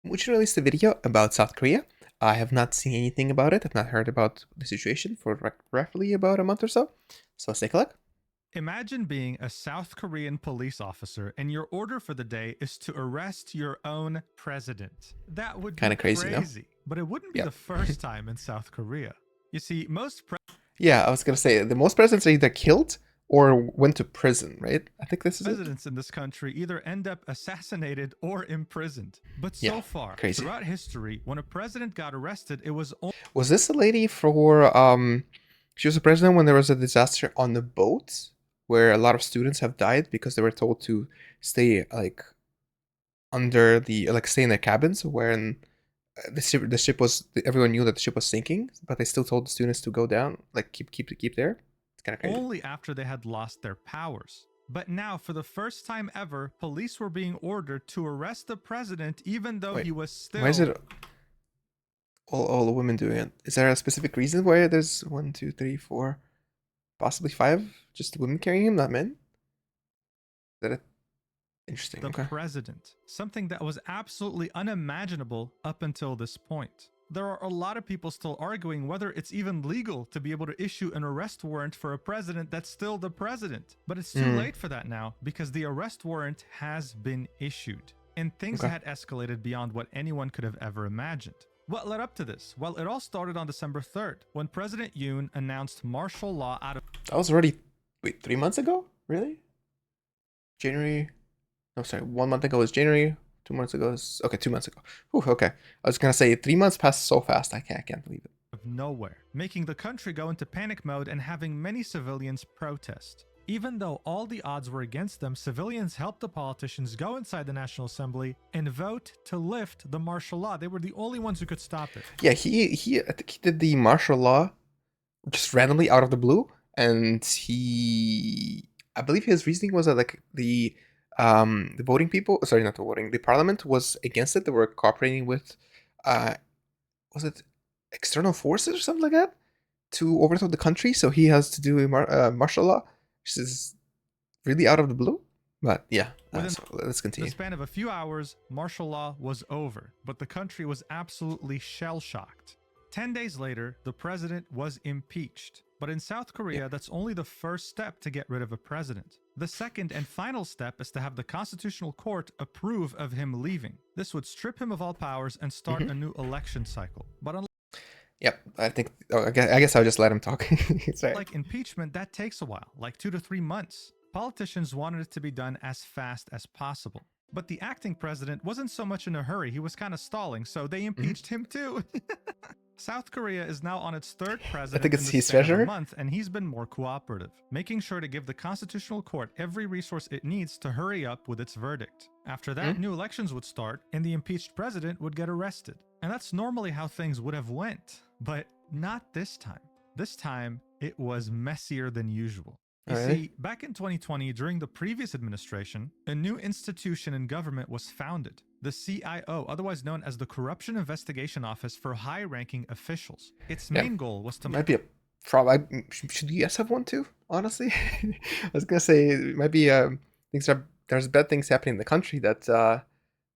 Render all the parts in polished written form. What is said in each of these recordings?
Mujin released a video about South Korea. I have not seen anything about it. I've not heard about the situation for roughly about a month or so. So let's take a look. Imagine being a South Korean police officer and your order for the day is to arrest your own president. That would Kind be of crazy, no? crazy, but it wouldn't be Yeah. the first time in South Korea. You see, most Yeah, I was gonna say the most presidents are either killed or went to prison, right? I think this is it. presidents in this country either end up assassinated or imprisoned. But Yeah, so far, crazy. throughout history, when a president got arrested, it was Was this a lady for she was a president when there was a disaster on the boat where a lot of students have died because they were told to stay like under the like stay in their cabins when the ship was everyone knew that the ship was sinking, but they still told the students to go down, like keep there. It's kind of crazy. only after they had lost their powers. But now, for the first time ever, police were being ordered to arrest the president even though Wait, he was still... why is it all the women doing it? Is there a specific reason why there's 1, 2, 3, 4, possibly 5 just women carrying him, not men? Is that it? Interesting. the Okay. president, something that was absolutely unimaginable up until this point. There are a lot of people still arguing whether it's even legal to be able to issue an arrest warrant for a president that's still the president. But it's too late for that now because the arrest warrant has been issued. And things Okay. had escalated beyond what anyone could have ever imagined. What led up to this? Well, it all started on December 3rd, when President Yoon announced martial law out of... That was already 3 months ago. Really? January. No, sorry. 1 month ago was January. 2 months ago is okay. 2 months ago. Whew, okay. I was gonna say 3 months passed so fast. I can't believe it. nowhere, making the country go into panic mode and having many civilians protest. Even though all the odds were against them, civilians helped the politicians go inside the National Assembly and vote to lift the martial law. They were the only ones who could stop it. Yeah, he I think he did the martial law just randomly out of the blue, and I believe his reasoning was that like the voting people, sorry, not the voting, the parliament was against it. They were cooperating with was it external forces or something like that to overthrow the country. So he has to do a martial law, which is really out of the blue. But yeah, so let's In continue. the span of a few hours, martial law was over, but the country was absolutely shell-shocked. 10 days later, the president was impeached. But in South Korea, that's only the first step to get rid of a president. The second and final step is to have the Constitutional Court approve of him leaving. This would strip him of all powers and start a new election cycle. But Yep, I think. Oh, I guess I'll just let him talk. Sorry. like impeachment, that takes a while, like 2 to 3 months. Politicians wanted it to be done as fast as possible. But the acting president wasn't so much in a hurry, he was kind of stalling, so they impeached him too. South Korea is now on its third president I think it's in the his span of a treasurer. month, and he's been more cooperative, making sure to give the Constitutional Court every resource it needs to hurry up with its verdict. After that, new elections would start, and the impeached president would get arrested. And that's normally how things would have went, but not this time. This time, it was messier than usual. You see, back in 2020, during the previous administration, a new institution in government was founded, the CIO, otherwise known as the Corruption Investigation Office for High-Ranking Officials. Its main goal was to... Might be a problem. Should the US have one too? Honestly, I was gonna say it might be there's bad things happening in the country that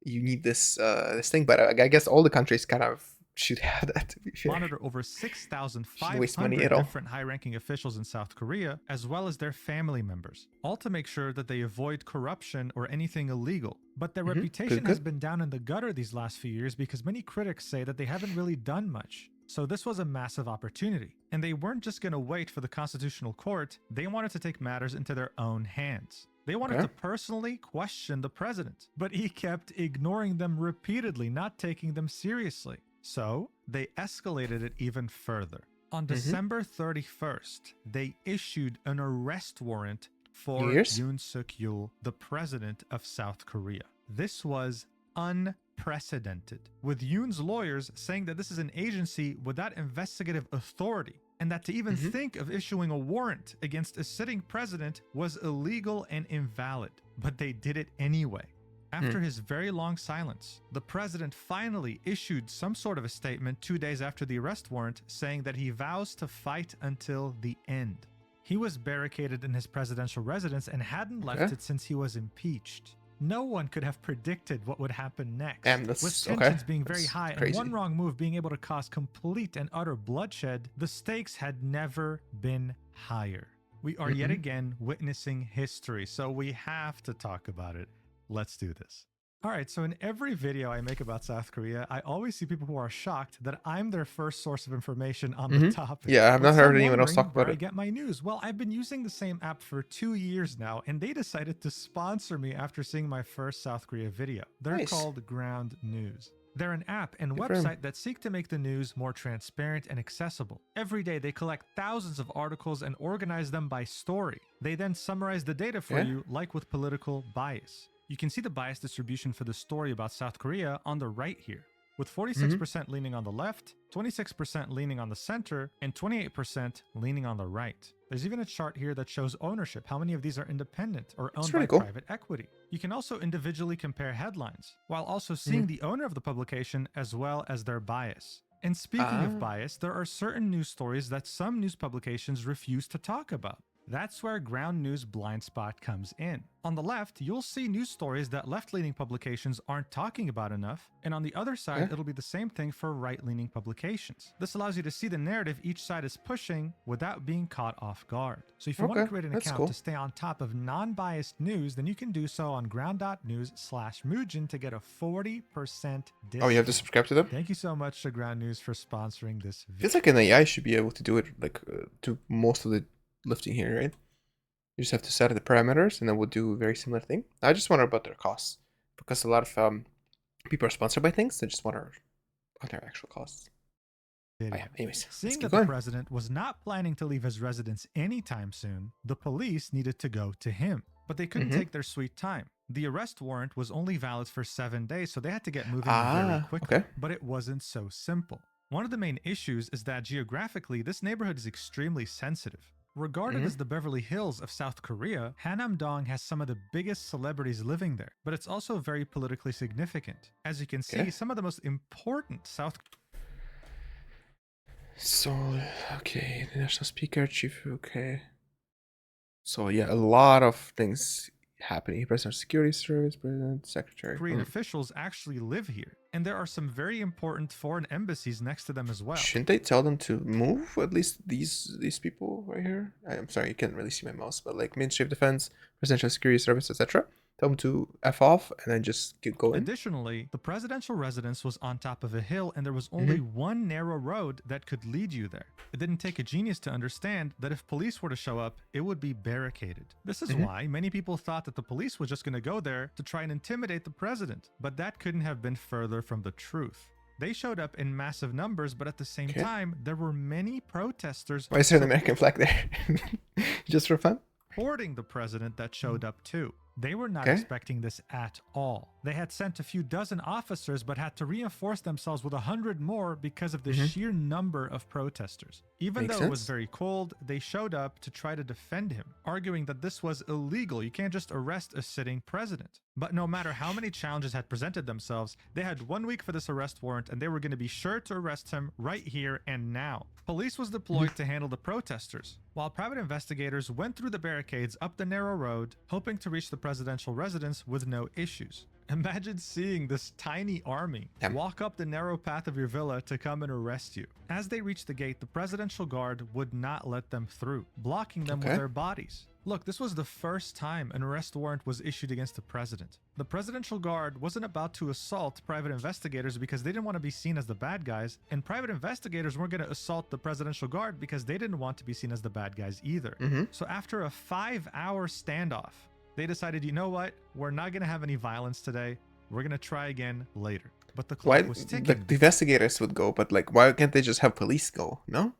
you need this thing, but I guess all the countries kind of should have that, to be fair. Monitor over Shouldn't waste money 6,500 at all. different high-ranking officials in South Korea, as well as their family members, all to make sure that they avoid corruption or anything illegal. But their reputation has been down in the gutter these last few years because many critics say that they haven't really done much. So this was a massive opportunity. And they weren't just going to wait for the Constitutional Court, they wanted to take matters into their own hands. They wanted to personally question the president, but he kept ignoring them repeatedly, not taking them seriously. So, they escalated it even further. On December 31st, they issued an arrest warrant for Yoon Suk-yeol, the president of South Korea. This was unprecedented, with Yoon's lawyers saying that this is an agency without investigative authority, and that to even think of issuing a warrant against a sitting president was illegal and invalid. But they did it anyway. After his very long silence, the president finally issued some sort of a statement 2 days after the arrest warrant saying that he vows to fight until the end. He was barricaded in his presidential residence and hadn't left it since he was impeached. No one could have predicted what would happen next. Damn, that's with okay. tensions being very That's high crazy. and one wrong move being able to cause complete and utter bloodshed, the stakes had never been higher. We are yet again witnessing history, so we have to talk about it. Let's do this. All right, so in every video I make about South Korea, I always see people who are shocked that I'm their first source of information on the topic. Yeah, I've not heard anyone else talk about where it. I get my news. Well, I've been using the same app for 2 years now, and they decided to sponsor me after seeing my first South Korea video. They're called Ground News. They're an app and website that seek to make the news more transparent and accessible. Every day, they collect thousands of articles and organize them by story. They then summarize the data for you, like with political bias. You can see the bias distribution for the story about South Korea on the right here, with 46% leaning on the left, 26% leaning on the center, and 28% leaning on the right. There's even a chart here that shows ownership, how many of these are independent or owned by private equity. You can also individually compare headlines, while also seeing the owner of the publication as well as their bias. And speaking of bias, there are certain news stories that some news publications refuse to talk about. That's where Ground News blind spot comes in. On the left, you'll see news stories that left-leaning publications aren't talking about enough, and on the other side, it'll be the same thing for right-leaning publications. This allows you to see the narrative each side is pushing without being caught off guard. So if you want to create an account to stay on top of non-biased news, then you can do so on ground.news/Mujin to get a 40% discount. Oh, you have to subscribe to them? Thank you so much to Ground News for sponsoring this video. Feels like an AI should be able to do it, like, to most of the lifting here, right? You just have to set the parameters and then we'll do a very similar thing. I just wonder about their costs, because a lot of people are sponsored by things. They just wonder about their actual costs. Anyways, seeing that the president was not planning to leave his residence anytime soon, the police needed to go to him, but they couldn't take their sweet time. The arrest warrant was only valid for 7 days, so they had to get moving very quickly. But it wasn't so simple. One of the main issues is that geographically, this neighborhood is extremely sensitive. Regarded as the Beverly Hills of South Korea, Hanam-dong has some of the biggest celebrities living there, but it's also very politically significant. As you can see, some of the most important South... So, okay, the national speaker, chief, So yeah, a lot of things happening. President Security Service, President, Secretary. Korean officials actually live here, and there are some very important foreign embassies next to them as well. Shouldn't they tell them to move, at least these people right here? I'm sorry, you can't really see my mouse, but like Ministry of Defense, Presidential Security Service, etc. Tell them to F off and then just keep going. Additionally, the presidential residence was on top of a hill and there was only one narrow road that could lead you there. It didn't take a genius to understand that if police were to show up, it would be barricaded. This is why many people thought that the police was just going to go there to try and intimidate the president, but that couldn't have been further from the truth. They showed up in massive numbers, but at the same time, there were many protesters. Why is there an American flag there? Just for fun? Supporting the president that showed up too. They were not expecting this at all. They had sent a few dozen officers but had to reinforce themselves with 100 more because of the sheer number of protesters. Even though it was very cold, they showed up to try to defend him, arguing that this was illegal. You can't just arrest a sitting president. But no matter how many challenges had presented themselves, they had 1 week for this arrest warrant and they were going to be sure to arrest him right here and now. Police was deployed to handle the protesters, while private investigators went through the barricades up the narrow road, hoping to reach the presidential residence with no issues. Imagine seeing this tiny army walk up the narrow path of your villa to come and arrest you. As they reached the gate, the presidential guard would not let them through, blocking them with their bodies. Look, this was the first time an arrest warrant was issued against the president. The presidential guard wasn't about to assault private investigators because they didn't want to be seen as the bad guys, and private investigators weren't going to assault the presidential guard because they didn't want to be seen as the bad guys either. So after a 5-hour standoff, they decided, you know what? We're not going to have any violence today. We're going to try again later. But the clock was ticking. The investigators would go, but like, why can't they just have police go? No?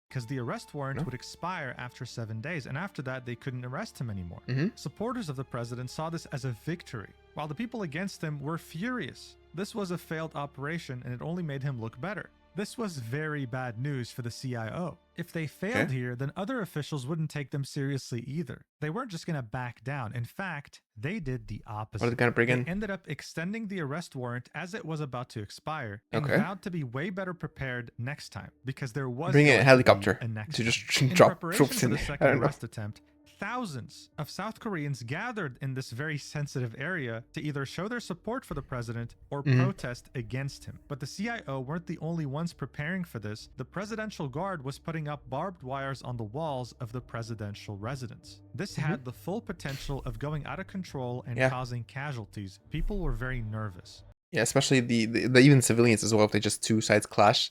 Because the arrest warrant would expire after 7 days, and after that, they couldn't arrest him anymore. Supporters of the president saw this as a victory, while the people against him were furious. This was a failed operation, and it only made him look better. This was very bad news for the CIO. If they failed here, then other officials wouldn't take them seriously either. They weren't just going to back down. In fact, they did the opposite. What are they going to bring in? They ended up extending the arrest warrant as it was about to expire and vowed to be way better prepared next time because there was bring in a helicopter a next to just in drop preparation troops for in the there. second arrest attempt. thousands of South Koreans gathered in this very sensitive area to either show their support for the president or protest against him. But the CIO weren't the only ones preparing for this. The presidential guard was putting up barbed wires on the walls of the presidential residence. This had the full potential of going out of control and causing casualties. People were very nervous. Yeah, especially the even civilians as well. If they just two sides clash,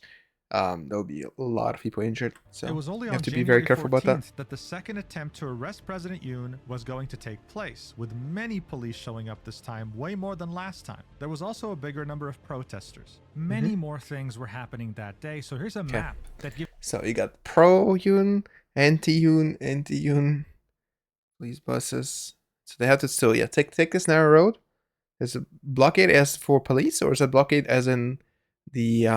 there will be a lot of people injured. So it was only you on have to January be very careful about that. The second attempt to arrest President Yoon was going to take place, with many police showing up this time, way more than last time. There was also a bigger number of protesters. Many more things were happening that day. So here's a map that gives. So you got pro-Yoon, anti-Yoon, police buses. So they have to still take this narrow road. Is a blockade as for police, or is a blockade as in the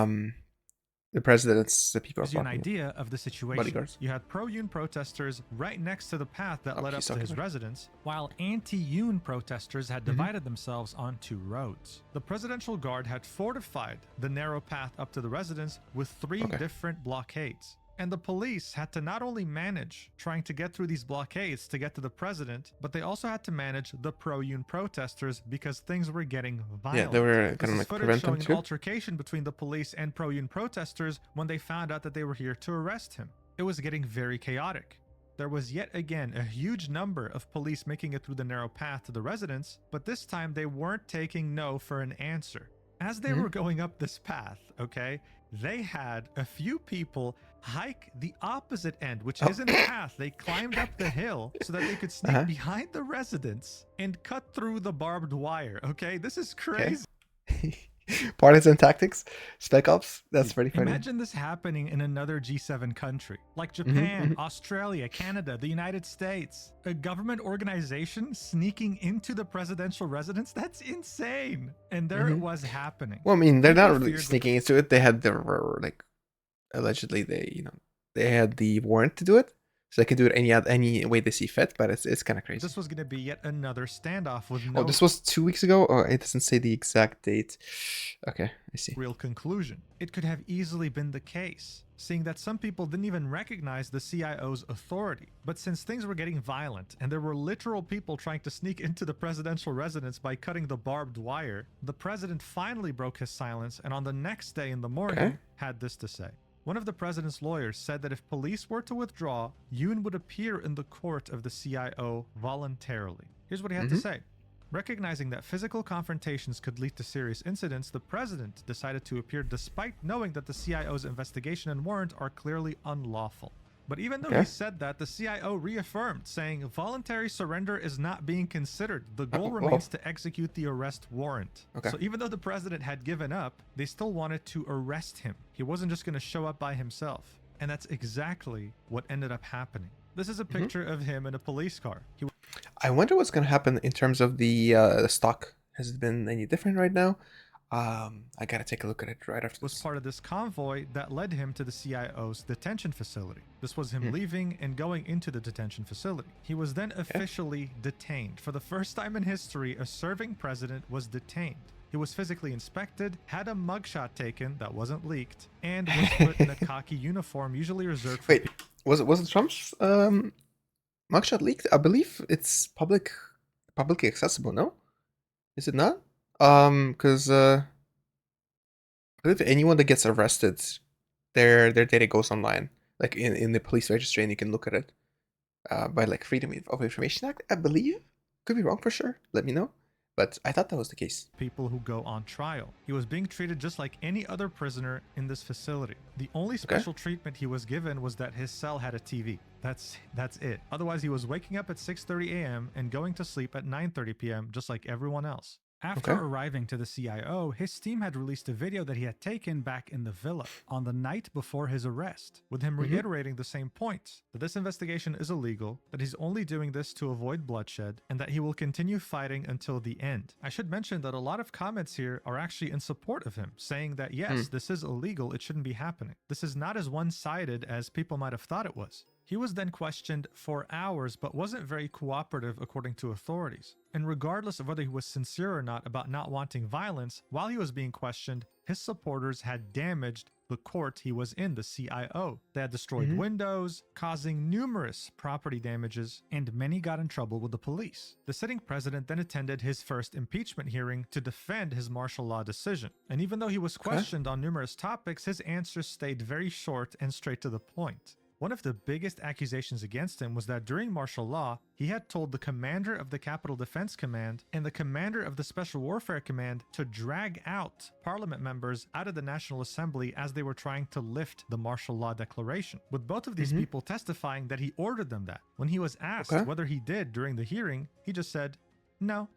president's, the people? Gives you an idea of the situation. Bodyguards. You had pro-Yoon protesters right next to the path that led up to his residence, while anti-Yoon protesters had divided themselves on two roads. The presidential guard had fortified the narrow path up to the residence with three different blockades. And the police had to not only manage trying to get through these blockades to get to the president, but they also had to manage the pro-Yoon protesters because things were getting violent. Yeah, they were going to like prevent them too. An altercation between the police and pro-Yoon protesters when they found out that they were here to arrest him. It was getting very chaotic. There was yet again a huge number of police making it through the narrow path to the residence, but this time they weren't taking no for an answer. As they were going up this path, they had a few people hike the opposite end, which isn't a path. They climbed up the hill so that they could sneak behind the residence and cut through the barbed wire. This is crazy. Partisan tactics, spec ops. That's pretty funny. Imagine this happening in another G7 country like Japan, Australia, Canada, the United States. A government organization sneaking into the presidential residence? That's insane. And there it was happening. Well, I mean, they're not really sneaking into it. They had the allegedly they had the warrant to do it. So they could do it any way they see fit, but it's kind of crazy. This was going to be yet another standoff with no. Oh, this was 2 weeks ago. Oh, it doesn't say the exact date. Okay, I see. Real conclusion. It could have easily been the case, seeing that some people didn't even recognize the CIO's authority. But since things were getting violent and there were literal people trying to sneak into the presidential residence by cutting the barbed wire, the president finally broke his silence, and on the next day in the morning had this to say. One of the president's lawyers said that if police were to withdraw, Yoon would appear in the court of the CIO voluntarily. Here's what he had to say. Recognizing that physical confrontations could lead to serious incidents, the president decided to appear despite knowing that the CIO's investigation and warrant are clearly unlawful. But even though he said that, the CIO reaffirmed, saying voluntary surrender is not being considered. The goal remains to execute the arrest warrant. So even though the president had given up, they still wanted to arrest him. He wasn't just going to show up by himself. And that's exactly what ended up happening. This is a picture of him in a police car. I wonder what's going to happen in terms of the stock. Has it been any different right now? I gotta take a look at it right after this. Was part of this convoy that led him to the CIO's detention facility. This was him leaving and going into the detention facility. He was then officially detained. For the first time in history, a serving president was detained. He was physically inspected, had a mugshot taken that wasn't leaked, and was put in a khaki uniform usually reserved for was it Trump's mugshot leaked? I believe it's publicly accessible, no? Is it not? Because I believe anyone that gets arrested, their data goes online, like in the police registry, and you can look at it by like Freedom of Information Act, I believe. Could be wrong for sure. Let me know. But I thought that was the case. People who go on trial. He was being treated just like any other prisoner in this facility. The only special treatment he was given was that his cell had a TV. That's it. Otherwise, he was waking up at 6:30 a.m. and going to sleep at 9:30 p.m. just like everyone else. After arriving to the CIO, his team had released a video that he had taken back in the villa on the night before his arrest, with him reiterating the same points, that this investigation is illegal, that he's only doing this to avoid bloodshed, and that he will continue fighting until the end. I should mention that a lot of comments here are actually in support of him, saying that yes, this is illegal, it shouldn't be happening. This is not as one-sided as people might have thought it was. He was then questioned for hours but wasn't very cooperative according to authorities. And regardless of whether he was sincere or not about not wanting violence, while he was being questioned, his supporters had damaged the court he was in, the CIO. They had destroyed windows, causing numerous property damages, and many got in trouble with the police. The sitting president then attended his first impeachment hearing to defend his martial law decision. And even though he was questioned on numerous topics, his answers stayed very short and straight to the point. One of the biggest accusations against him was that during martial law, he had told the commander of the Capital Defense Command and the commander of the Special Warfare Command to drag out parliament members out of the National Assembly as they were trying to lift the martial law declaration, with both of these people testifying that he ordered them that. When he was asked whether he did during the hearing, he just said, no.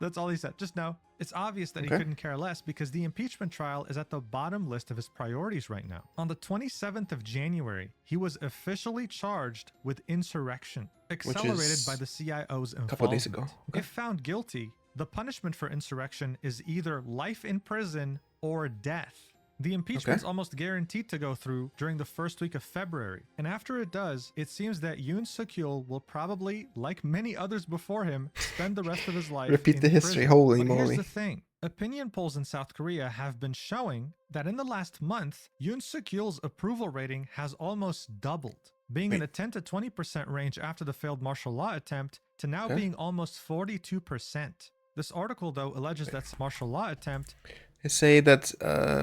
That's all he said. Just no. It's obvious that he couldn't care less because the impeachment trial is at the bottom list of his priorities right now. On the 27th of January, he was officially charged with insurrection, accelerated by the CIO's involvement. A couple days ago. If found guilty, the punishment for insurrection is either life in prison or death. The impeachment's almost guaranteed to go through during the first week of February, and after it does, it seems that Yoon Suk-yeol will probably, like many others before him, spend the rest of his life repeat the history. Prison. Holy But moly! here's the thing: opinion polls in South Korea have been showing that in the last month, Yoon Suk-yeol's approval rating has almost doubled, being in a 10 to 20% range after the failed martial law attempt to now being almost 42%. This article, though, alleges that martial law attempt. They say that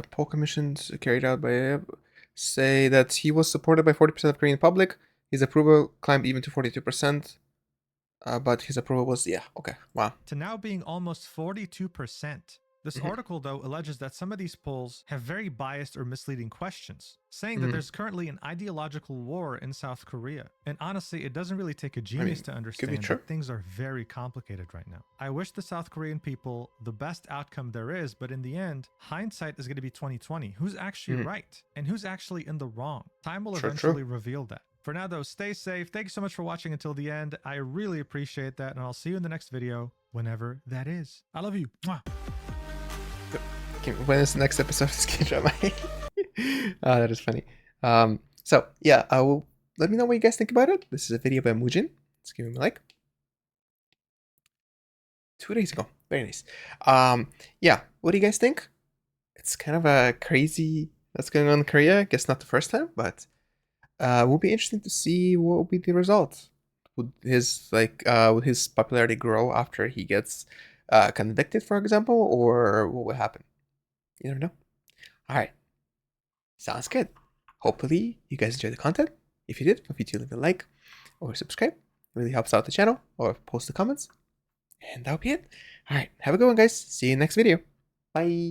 poll commissions carried out by say that he was supported by 40% of Korean public. His approval climbed even to 42%, but his approval was wow. To now being almost 42%. This article, though, alleges that some of these polls have very biased or misleading questions, saying that there's currently an ideological war in South Korea. And honestly, it doesn't really take a genius to understand that things are very complicated right now. I wish the South Korean people the best outcome there is, but in the end, hindsight is going to be 2020. Who's actually right and who's actually in the wrong? Time will eventually reveal that. For now, though, stay safe. Thank you so much for watching until the end. I really appreciate that, and I'll see you in the next video, whenever that is. I love you. Mwah. When is the next episode of Skin Drama? Oh, that is funny. So yeah, I will let me know what you guys think about it. This is a video by Mujin. Let's give him a like. 2 days ago. Very nice. Yeah, what do you guys think? It's kind of a crazy that's going on in Korea. I guess not the first time, but will be interesting to see what will be the result. Would his popularity grow after he gets convicted, for example, or what would happen? You never know. Alright. Sounds good. Hopefully you guys enjoyed the content. If you did, feel free to leave a like or subscribe. It really helps out the channel, or post the comments. And that'll be it. Alright, have a good one, guys. See you in the next video. Bye.